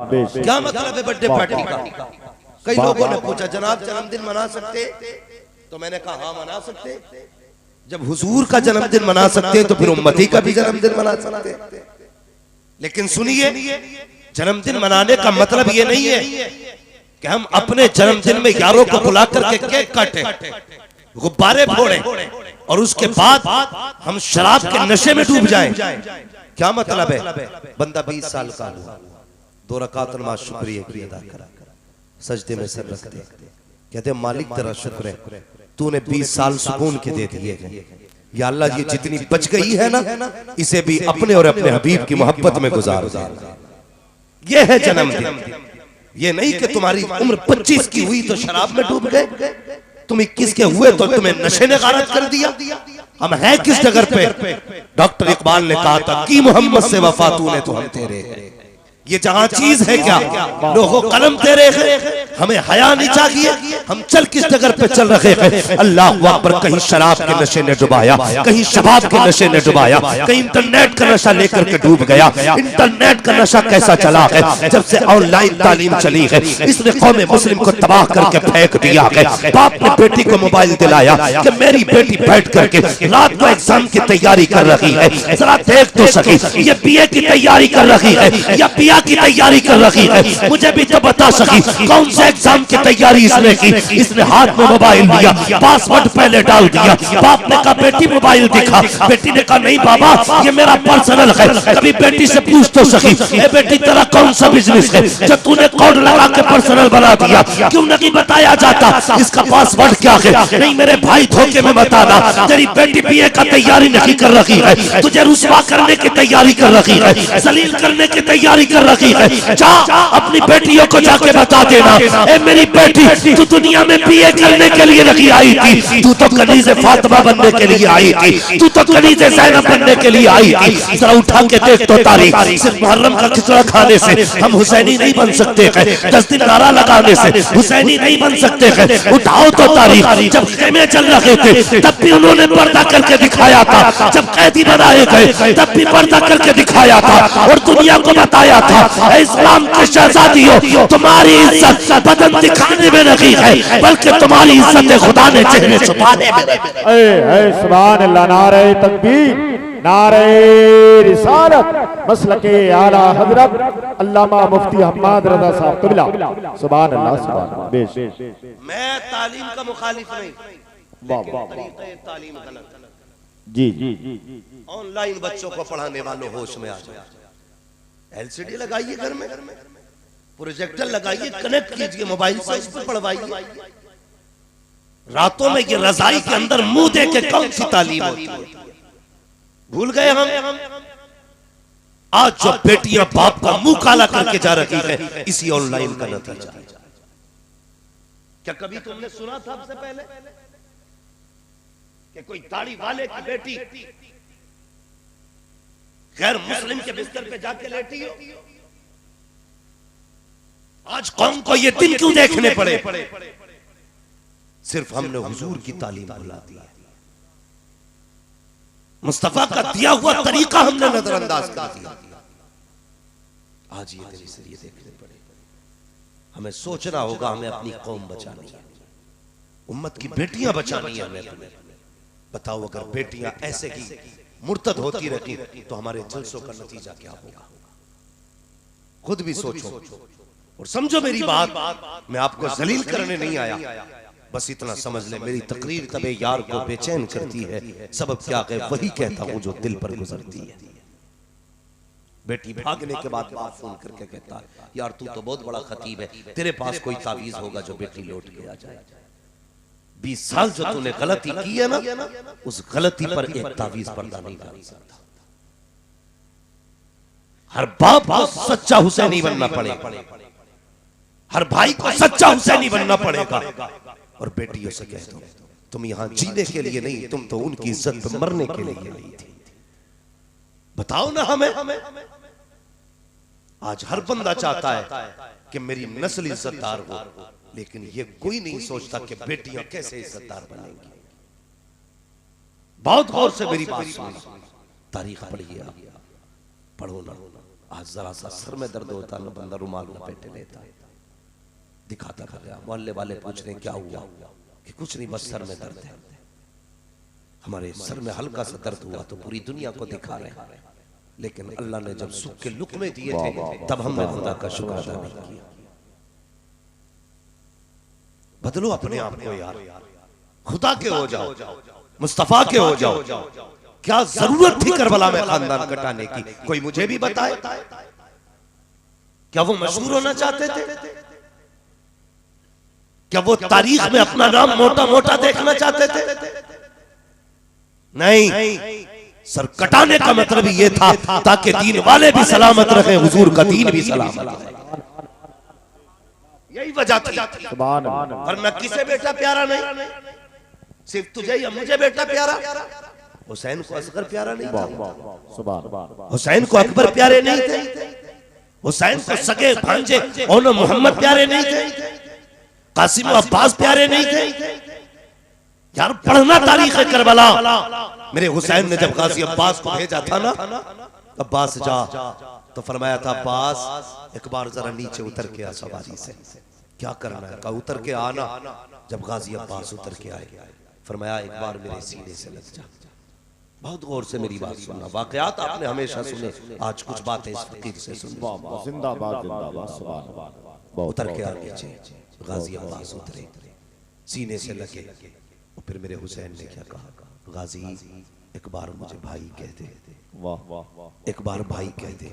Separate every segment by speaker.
Speaker 1: क्या मतलब है बर्थडे पार्टी का? कई लोगों ने पूछा जनाब जन्मदिन मना सकते? तो मैंने कहा हाँ मना सकते। जब हुजूर का जन्मदिन मना सकते हैं तो फिर उम्मती का भी जन्मदिन मना सकते हैं। लेकिन सुनिए, जन्मदिन मनाने का मतलब ये नहीं है कि हम अपने जन्मदिन में यारों को बुला करके केक काटें, गुब्बारे फोड़ें और उसके बाद हम शराब के नशे में डूब जाएं। क्या मतलब है? बंदा 20 साल का हुआ, 2 रकात नमाज शुक्रिया की अदा करा, सजदे में सर रखते, कहते मालिक तेरा शुक्र है तूने 20 साल सुकून के दे दिए। या अल्लाह ये जितनी बच गई है ना, इसे भी अपने और अपने हबीब की मोहब्बत में गुजार दे। ये है जन्मदिन। ये नहीं कि तुम्हारी उम्र 25 की हुई तो शराब में डूब गए, तुम 21 के हुए तो तुम्हें नशे ने गारत कर दिया। हम हैं किस जगह पे? डॉक्टर इकबाल ने कहा था कि मोहम्मद से वफा तूने तो हम तेरे हैं। ये जहां चीज है क्या? लोगों कलम तेरे हैं, हमें हया नहीं चाहिए। हम चल किस जगह पे चल रहे हैं? अल्लाह अकबर। कहीं शराब के नशे ने डुबाया, कहीं शबाब के नशे ने डुबाया, कहीं इंटरनेट का नशा लेकर के डूब गया। इंटरनेट का नशा कैसा चला है? जब से ऑनलाइन तालीम चली है, इसने कौम मुस्लिम को तबाह करके फेंक दिया है। बाप ने बेटी को मोबाइल दिलाया कि मेरी बेटी बैठ करके रात को एग्जाम की तैयारी कर रही है, जरा देख तो सकी ये बीए की तैयारी कर रही है या पिया की तैयारी कर रही है, मुझे भी तो बता सकी कौन से एग्जाम की तैयारी इसने की। इसने हाथ में मोबाइल लिया, पासवर्ड पहले डाल दिया। बाप ने कहा बेटी मोबाइल दिखा। बेटी ने कहा नहीं बाबा ये मेरा पर्सनल है। कभी बेटी से पूछ तो सकी ए बेटी तेरा कौन सा बिजनेस है जो तूने कोड लगा के पर्सनल बना दिया? क्यों नहीं बताया जाता इसका पासवर्ड क्या है? नहीं मेरे भाई धोखे में बताना, तेरी बेटी बीए का तैयारी नहीं कर रही है, तुझे रुसवा करने की तैयारी कर रही है, जलील करने की तैयारी कर रही है। जा अपनी बेटियों को जाके बता देना ए मेरी बेटी तू दुनिया में बीए करने के लिए नहीं आई थी, तू तो कनीज़े फातिमा बनने के लिए आई थी, तू तो कनीज़े ज़ैनब बनने के लिए आई थी। जरा उठा के देख तो तारीख, सिर्फ मुहर्रम का खिचड़ा खाने से हम हुसैनी नहीं बन सकते हैं, 10 दिन नारा लगाने से हुसैनी नहीं बन सकते हैं। उठाओ तो तारीख, जब खेमे चल रहे थे तब भी उन्होंने पर्दा करके दिखाया था, जब कैदी बनाए गए तब भी पर्दा करके दिखाया था और दुनिया को बताया था इस्लाम के शहजादियों तुम्हारी इज्जत बदन दिखाने में नहीं है बल्कि तुम्हारी इज्जत खुदा ने चेहरे छुपाने में।
Speaker 2: सुभान अल्लाह, नारे तकबीर, नारे रिसालत, मसलके आला हजरत अल्लामा मुफ्ती हम्माद रजा साहब क़िबला। सुभान अल्लाह, सुभान अल्लाह।
Speaker 1: मैं तालीम का मुखालिफ नहीं, तरीक़े तालीम गलत।
Speaker 2: जी जी जी,
Speaker 1: ऑनलाइन बच्चों को पढ़ाने वालों होश में आ जाए। एलसीडी लगाइए घर में, प्रोजेक्टर लगाइए, कनेक्ट कीजिए मोबाइल से, उस पर पढ़वाइए। रातों में ये रजाई के अंदर मुंह दे के कौन सी तालीम होती है? भूल गए हम। आज जो बेटियां बाप का मुंह काला करके जा रही है इसी ऑनलाइन का नतीजा। क्या कभी तुमने सुना था सबसे पहले कि कोई दाढ़ी वाले की बेटी गैर मुस्लिम के बिस्तर पे जाके लेटी हो? आज कौम को ये दिन क्यों देखने पड़े? सिर्फ हमने हुजूर की तालीम भुला दी, मुस्तफा का दिया हुआ तरीका हमने नजरअंदाज कर दिया। आज ये दिन से ये देखने पड़े। हमें सोचना होगा, हमें अपनी कौम बचानी है, उम्मत की बेटियां बचानी है हमें। बताओ अगर बेटियां ऐसे ही मुर्तद होती रहती तो हमारे जलसों का नतीजा क्या होगा? खुद भी सोचो और समझो मेरी बात। मैं आपको जलील करने नहीं आया, बस इतना समझ ले मेरी तकरीर तबे यार को बेचैन करती है। सबब क्या है? वही कहता हूं जो दिल पर गुजरती है। बेटी भागने के बाद बाप फोन करके कहता है यार तू तो बहुत बड़ा खतीब है, तेरे पास कोई तावीज होगा जो बेटी लौट के आ जाए? 20 साल जो तूने गलती की है ना, उस गलती पर एक तावीज पर्दा नहीं डाल सकता। हर बाप को सच्चा हुसैनी बनना पड़ेगा, हर भाई को सच्चा हुसैनी बनना पड़ेगा। और बेटियों से कह दो तुम यहां जीने के लिए नहीं, तुम तो उनकी इज्जत पे मरने के लिए नहीं थी। बताओ ना हमें। आज हर बंदा चाहता है कि मेरी नस्ल इज्जतदार हो, लेकिन ये कोई नहीं सोचता कि बेटियां कैसे इज्जतदार बनेंगी। बहुत गौर से मेरी बात सुनो, तारीख पढ़िए, पढ़ो ना। आज जरा सा सर में दर्द होता ना बंदा रुमाल लपेटे लेता, दिखाता था गया। मोहल्ले वाले पूछ रहे क्या हुआ, कि कुछ नहीं बस सर में दर्द है। हमारे सर में हल्का सा दर्द हुआ तो पूरी दुनिया को दिखा रहे हैं, लेकिन अल्लाह ने जब सुख के लुक़मे दिए थे तब हमने खुदा का शुक्र अदा नहीं किया। बदलो अपने आप को यार, खुदा के हो जाओ, मुस्तफा के हो जाओ। क्या जरूरत थी करबला में खानदान कटाने की? कोई मुझे भी बताए, क्या वो मशहूर होना चाहते थे? क्या वो तारीख में अपना नाम मोटा मोटा देखना चाहते थे? नहीं, सर कटाने का मतलब ये था ताकि दीन वाले भी सलामत रहे, हुजूर का दीन भी सलामत रहे। यही वजह थी। वरना किसे बेटा प्यारा नहीं, सिर्फ तुझे या मुझे बेटा प्यारा। हुसैन को असगर प्यारा नहीं था, हुसैन को अकबर प्यारे नहीं थे, हुसैन को सगे भांजे और मोहम्मद प्यारे नहीं थे, कासिम अब्बास प्यारे नहीं थे। यार पढ़ना तारीख है करबला। मेरे हुसैन ने जब गाजी अब्बास को भेजा था ना, अब्बास जा, तो फरमाया था अब्बास एक बार जरा नीचे उतर के आ सवारी से। क्या करना है? कहा उतर के आना। जब गाजी अब्बास उतर के आए, फरमाया एक बार मेरे सीने से लग जा। बहुत गौर से मेरी बात सुनना, वाकयात आपने हमेशा सुने, आज कुछ बातें इस फकीर से सुन।
Speaker 2: जिंदाबाद जिंदाबाद, सुभान अल्लाह।
Speaker 1: उतर के आ नीचे, गाजी अब्बास उतरे, सीने से लगे। फिर मेरे हुसैन ने क्या कहा, गाजी एक बार मुझे भाई कह दे, एक बार भाई कह दे।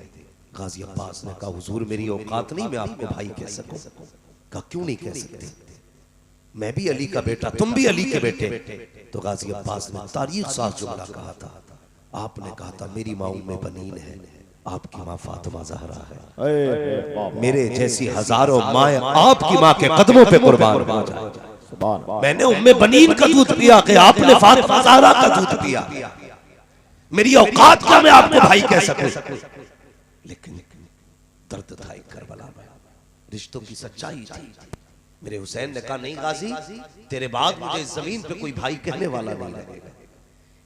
Speaker 1: गाजी अब्बास ने कहा हुजूर मेरी औकात नहीं मैं आपको भाई कह सकूं। कहा क्यों नहीं कह सकते? मैं भी अली का बेटा, तुम भी अली के बेटे। तो गाजी अब्बास ने तारीख साफ जुमला कहा था। आपने कहा था मेरी माँ उम्मे बनीन है, आपकी माँ फातिमा ज़हरा है। मेरे जैसी हजारों माएं आपकी माँ के कदमों पे कुर्बान हो जाए। मैंने उम्मे बनीन का दूध पिया कि आपने फातिमा ज़हरा का दूध पिया। मेरी औकात क्या मैं आपको भाई कह सकूं? लेकिन दर्द था एक करबला में, रिश्तों की सच्चाई थी। मेरे हुसैन ने कहा नहीं गाजी, तेरे बाद मुझे इस जमीन पे कोई भाई कहने वाला नहीं रहेगा,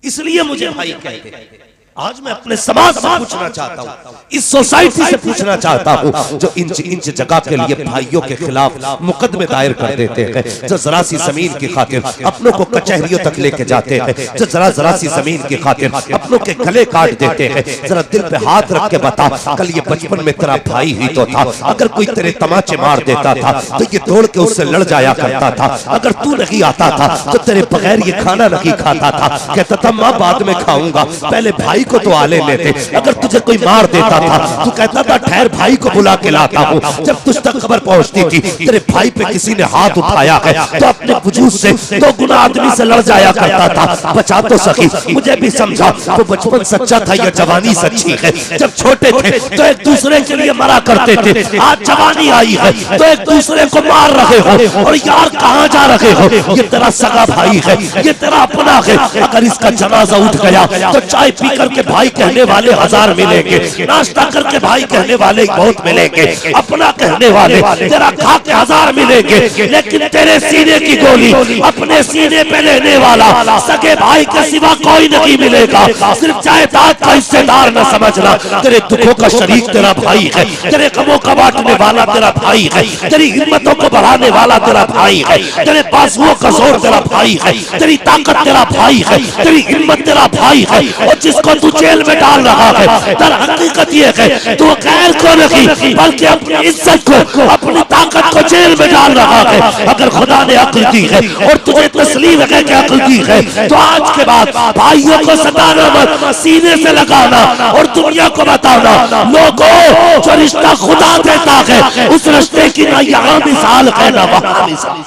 Speaker 1: इसलिए मुझे भाई कह दे। आज मैं अपने समाज से पूछना चाहता हूँ, इस सोसाइटी से पूछना चाहता हूँ जो इंच इंच जगह के लिए भाइयों के खिलाफ मुकदमे दायर कर देते हैं, जो जरा सी जमीन की खातिर अपनों को कचहरियों तक लेके जाते हैं, जो जरा सी जमीन की खातिर अपनों के गले काट देते हैं। जरा दिल पे हाथ रख के बता, कल ये बचपन में तेरा भाई ही तो था। अगर कोई तेरे तमाचे मार देता था तो ये दौड़ के उससे लड़ जाया करता था। अगर तू नहीं आता था तो तेरे बगैर ये खाना नहीं खाता था। कहता था माँ बाद में खाऊंगा, पहले भाई को तो आले लेते। अगर तुझे कोई मार देता था तू कहता था ठहर भाई को बुला के लाता हूँ। जब तुझ तक खबर पहुंचती थी तेरे भाई पे किसी ने हाथ उठाया है तो अपने वजूद से दो गुना आदमी से लड़ जाया करता था। बचा तो सकी, मुझे भी समझा वो बचपन सच्चा था या जवानी सच्ची है। जब छोटे थे तो एक दूसरे के लिए मरा करते थे, आज जवानी आई है तो एक दूसरे को मार रहे हो। और यार कहाँ जा रहे हो? ये तेरा सगा भाई है, ये तेरा अपना है। अगर इसका जनाजा उठ गया तो चाय पी करके भाई कहने वाले हजार मिलेंगे, नाश्ता करके भाई कहने वाले बहुत मिलेंगे, अपना कहने वाले तेरा खा के हजार मिलेंगे। लेकिन तेरे सीने की गोली अपने सीने पे लेने वाला सगे भाई के सिवा कोई नहीं मिलेगा। सिर्फ जायदाद का हिस्सेदार न समझना, तेरे दुखों का शरीक तेरा भाई है, तेरे गमों का बांटने वाला तेरा भाई है, तेरी हिम्मतों को बढ़ाने वाला तेरा भाई है, तेरे बाजुओं का जोर तेरा भाई है, तेरी ताकत तेरा भाई है, तेरी हिम्मत तेरा भाई है। और जिसको तू जेल में डाल रहा है दर हकीकत ये है तो गैर को नहीं बल्कि अपनी इज्जत को, अपनी ताकत को जेल में डाल रहा है। अगर खुदा ने अक्ल दी है और तुझे तस्लीम है कि अक्ल दी है तो आज के बाद भाइयों को सताना मत, सीने से लगाना और दुनिया को बताना लोगों जो रिश्ता खुदा देता है उस रिश्ते की ना यहाँ मिसाल है ना वहाँ मिसाल।